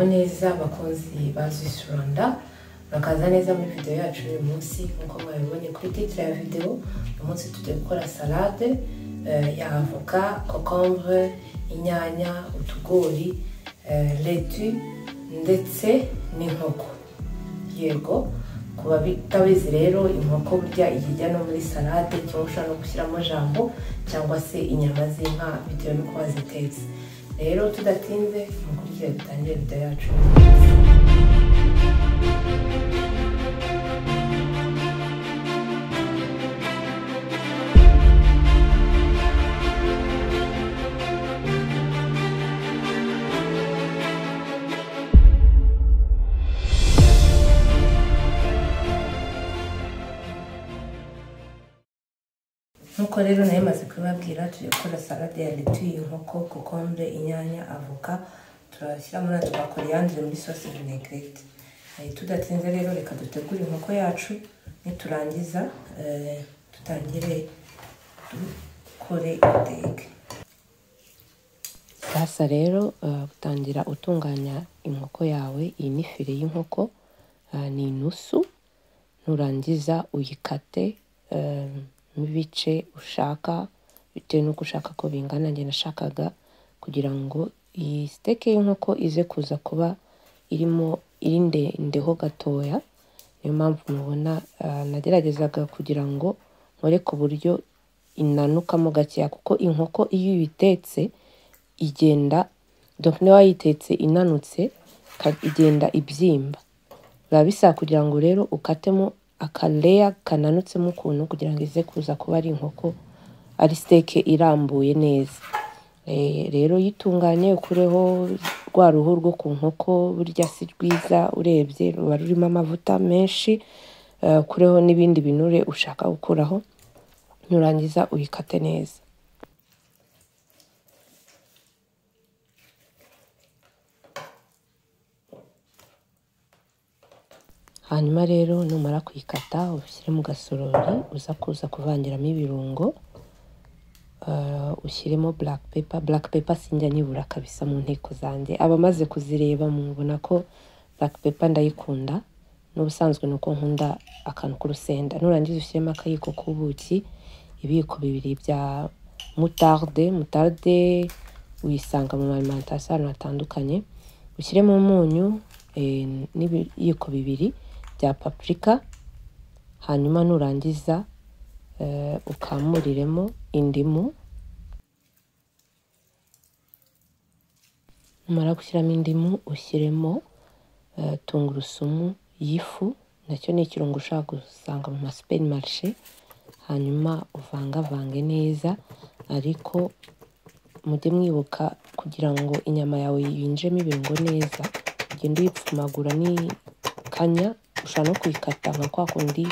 muraho neza bakunzi ba Swiss Rwanda, murakaza neza muri video yacu uyu munsi. Nkuko mwabibonye kuri titre ya video, uyu munsi tugiye gukora salade ya avoka, concombre, inyanya, utugori, laitue ndetse n'inkoko. Yego, kuba bitabizi rero inkoko burya ijya no muri salade, cyangwa ushobora no gushyiramo jambo cyangwa se inyama z'inka bitewe n'uko wazitetse. Rero tudatinze mukurikire dutangire video yacu. Nkuko rero nayo maze kubabwira, tugiye gukora salade ya laitue, inkoko, concombre, inyanya, avoka. Turashyira muri coriandre muri sauce vinaigrette. Tudatinze rero reka dutegure inkoko yacu, niturangiza tutangire dukore idege. Sasa rero gutangira utunganya inkoko yawe. Iyi ni file y'inkoko, ni inusu. Nurangiza uyikate ibice ushaka bitewe nuko ushaka ko bingana. Njye nashakaga kugira ngo iyi steak y'inkoko ize kuza kuba iri ndeho gatoya, niyo mpamvu mubona nageragezaga kugira ngo nkore ku buryo inanukamo gakeya, kuko inkoko iyo uyitetse igenda, donc niba wayitetse inanutse igenda ibyimba. Biba bisaba kugira ngo rero ukatemo akaleya kananutsemo ukuntu kugira ngo ize kuza kuba ari inkoko, ari steak irambuye neza. Rero yitunganye ukureho rwa ruhu rwo ku nkoko, burya si rwiza urebye, ruba rurimo amavuta menshi. Ukureho n'ibindi binure ushaka gukuraho, nurangiza uyikate neza. Hanyuma rero numara kuyikata ushyire mu gasorori, uza kuza kuvangiramo ibirungo. Ushyiremo black pepper. Black pepper sinjya nyibura kabisa mu nteko zanjye. Abamaze kuzireba mubona ko black pepper ndayikunda, n'ubusanzwe nuko nkunda akantu k'urusenda. Nurangiza ushyiremo akayiko k'ubuki, ibiyiko bibiri bya moutarde. Moutarde uyisanga mu alimentation ahantu hatandukanye. Ushyiremo umunyu n'ibiyiko bibiri bya paprika. Hanyuma nurangiza ukamuriremo indimu. Numara gushyiramo indimu ushyiremo tungurusumu y'ifu, nacyo ni ikirungo ushaka gusanga mu supermarché. Hanyuma uvangavange neza, ariko mujye mwibuka kugira ngo inyama yawe yinjemo ibirungo neza, ugende uyipfumagura n'ikanya. Ushobora no kuyikata nka kwa kundi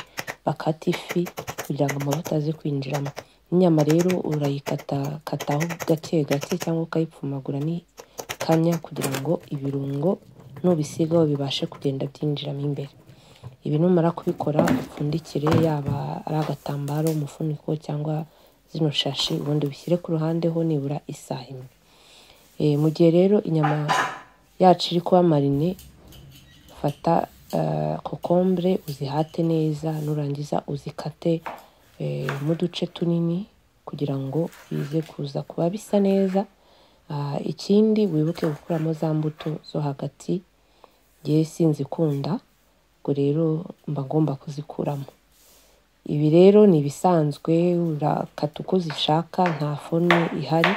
bakata ifi kugira ngo amavuta aze kwinjiramo. Inyama rero urayikataho gake gake cyangwa ukayipfumagura n'ikanya kugira ngo ibirungo nubisigaho bibashe kugenda byinjiramo imbere. Ibi numara kubikora upfundikire, yaba ari agatambaro, umufuniko cyangwa zino shashi, ubundi bishyire ku ruhande ho nibura isaha imwe. Mu gihe rero inyama yacu iri kuba marine, fata concombre uzihate neza, nurangiza uzikate mu duce tunini kugira ngo bize kuza kuba bisa neza. Ikindi wibuke gukuramo za mbuto zo hagati, ngiye sinzikunda, ubwo rero mba ngomba kuzikuramo. Ibi rero ni ibisanzwe, urakata uko zishaka, nta fone ihari.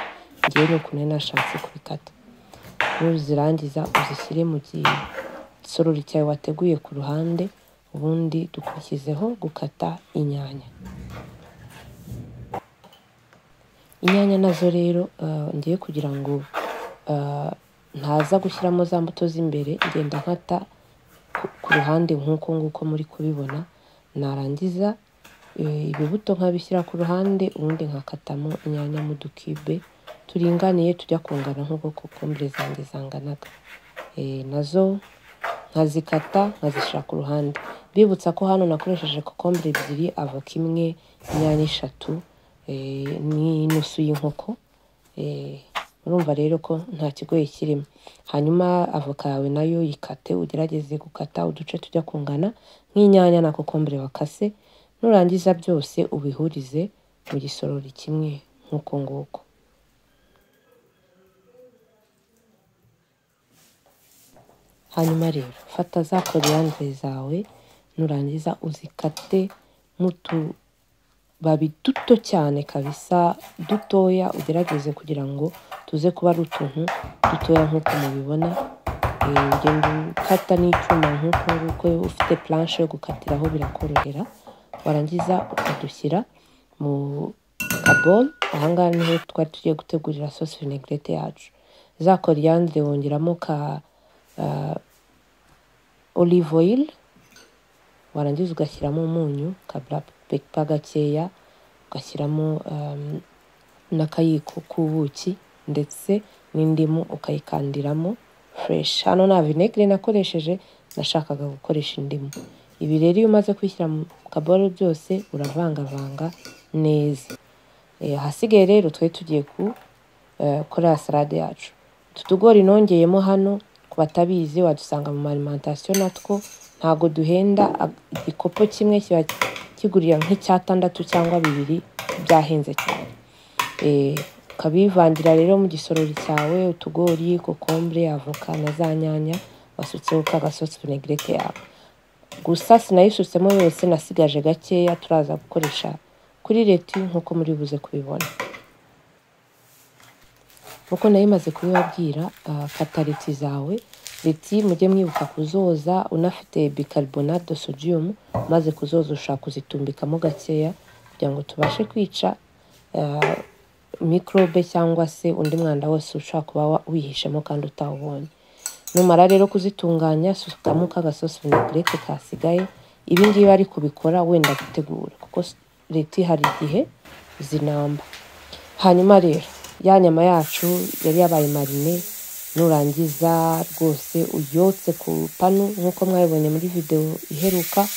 Ngiye nuko nari nashatse kubikata. Nuzirangiza uzishyire mu gisorori cyawe wateguye ku ruhande, ubundi dukurikizeho gukata inyanya. Inyanya nazo rero ngiye kugira ngo ntaza gushyiramo za mbuto z'imbere, ngenda nkata ku ruhande nk'uko nguko muri kubibona. Narangiza ibibuto nkabishyira ku ruhande, ubundi nkakatamo inyanya mu dukibe turinganiye tujya kungana nk'uko concombre zanjye zanganaga. Nazo nkazikata nkazishyira ku ruhande. Bibutsa ko hano nakoresheje concombre ebyiri, avoka imwe, inyanya 3 n'inusu y'inkoko. urumva rero ko nta kigoye kirimo. Hanyuma avoka yawe nayo yikate, ugerageze gukata uduce tujya kungana nk'inyanya na kokombure wakase, nurangiza byose ubihurize mu gisorori kimwe nk'uko nguko. Hanyuma rero fata za coriandre zawe, nurangiza uzikate mutubabi duto cyane kabisa, dutoya, ugerageze kugira ngo tuze kuba ari utuntu dutoya nk'uko mubibona. Ugenda ukata n'icyuma nk'uko ufite planche yo gukatiraho birakorohera. Warangiza ukadushyira mu kabol. Ahangaha niho twari tugiye gutegurira sauce vinaigrette yacu. Za coriandre wongeramo ka olive oil, warangiza ugashyiramo umunyu, ka black pepper gakeya, ugashyiramo n'akayiko k'ubuki ndetse n'indimu ukayikandiramo fresh. Hano nta vinegre nakoresheje, nashakaga gukoresha indimu. Ibi rero iyo umaze kwishyira mu kabolo byose uravangavanga neza. Hasigaye rero twe tugiye gukora salade yacu. Tutugori nongeyemo hano, ku batabizi wadusanga mu alimentation natwo ntago duhenda. Igikopo kimwe kiba kigurira nk'icyatandatu cyangwa 2 byahenze cyane. Ukabivangira rero mu gisorori cyawe, utugori, kokombure, avoka na za nyanya wasutseho ka sauce vinaigrette yawe. Gusa sinayisutsemo yose, nasigaje gakeya turaza gukoresha kuri leti nk'uko muri buze kubibona. Uko nayimaze kubibabwira, kata leti zawe. Leti mujye mwibuka kuzoza unafite bicarbonate de sodium, maze kuzoza ushaka kuzitumbikamo gakeya kugira ngo tubashe kwica microbe cyangwa se undi mwanda wose ushaka kuba wihishemo kandi utawubonye. Numara rero kuzitunganya, sukamo ka sauce vinaigrette kasigaye. Ibi ngibi ari kubikora wenda gutegura kuko leti hari igihe zinamba. Hanyuma rero ya nyama yacu yari yabaye marine, nurangiza rwose uyotse ku panu nk'uko mwabibonye muri video iheruka.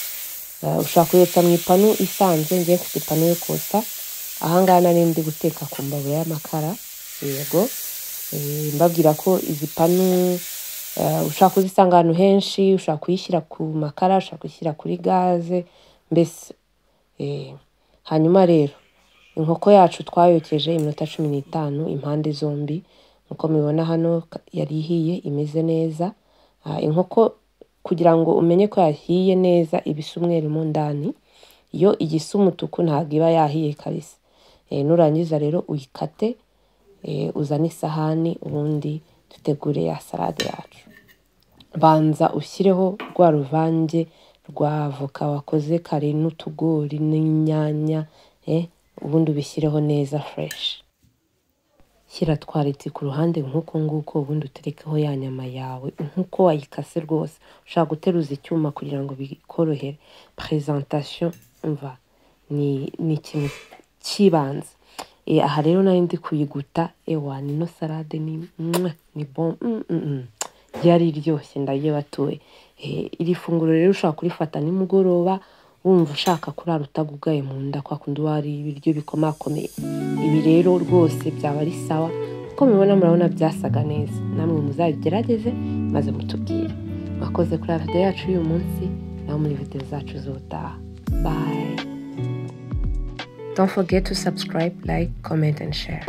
Ushaka kuyotsa mu ipanu isanzwe, ngiye ku ipanu yo kotsa. Ahangaha nari ndi guteka ku mbabura y'amakara. Yego, mbabwira ko izi panu ushaka kuzisanga ahantu henshi, ushaka kuyishyira ku makara, ushaka kuyishyira kuri gaze mbese. Hanyuma rero inkoko yacu twayokeje iminota 15 impande zombi, nkuko mubibona hano yari ihiye imeze neza. Inkoko kugira ngo umenye ko yahiye neza ibisa umweru mu ndani, iyo igisa umutuku ntabwo iba yahiye kabisa. Nurangiza rero uyikate, uzane isahani, ubundi dutegure ya salade yacu. Banza ushyireho rwa ruvange rwa avoka wakoze kare n'utugori n'inyanya, ubundi ubishyireho neza fresh. Shyira twariti ku ruhande nk'uko nguko, ubundi uterekeho ya nyama yawe nk'uko wayikase rwose. Ushaka guteruza icyuma kugira ngo bikorohere. Presentation umva ni ikintu kibanza. Aha rero nari ndi kuyiguta, nino salade ni bon. Yari iryoshye ndayibatuye. Iri funguro rero ushaka kurifata nimugoroba wumva ushaka kurara utagugaye mu nda kwa kundi wari ibiryo bikomakomeye. Ibi rero rwose byaba ari sawa. Uko mubibona murabona byasaga neza. Namwe muzabigerageze maze mutubwire. Mwakoze kuri video yacu uyu munsi, naho muri video zacu zotaha. Bye. Don't forget to subscribe, like, comment and share.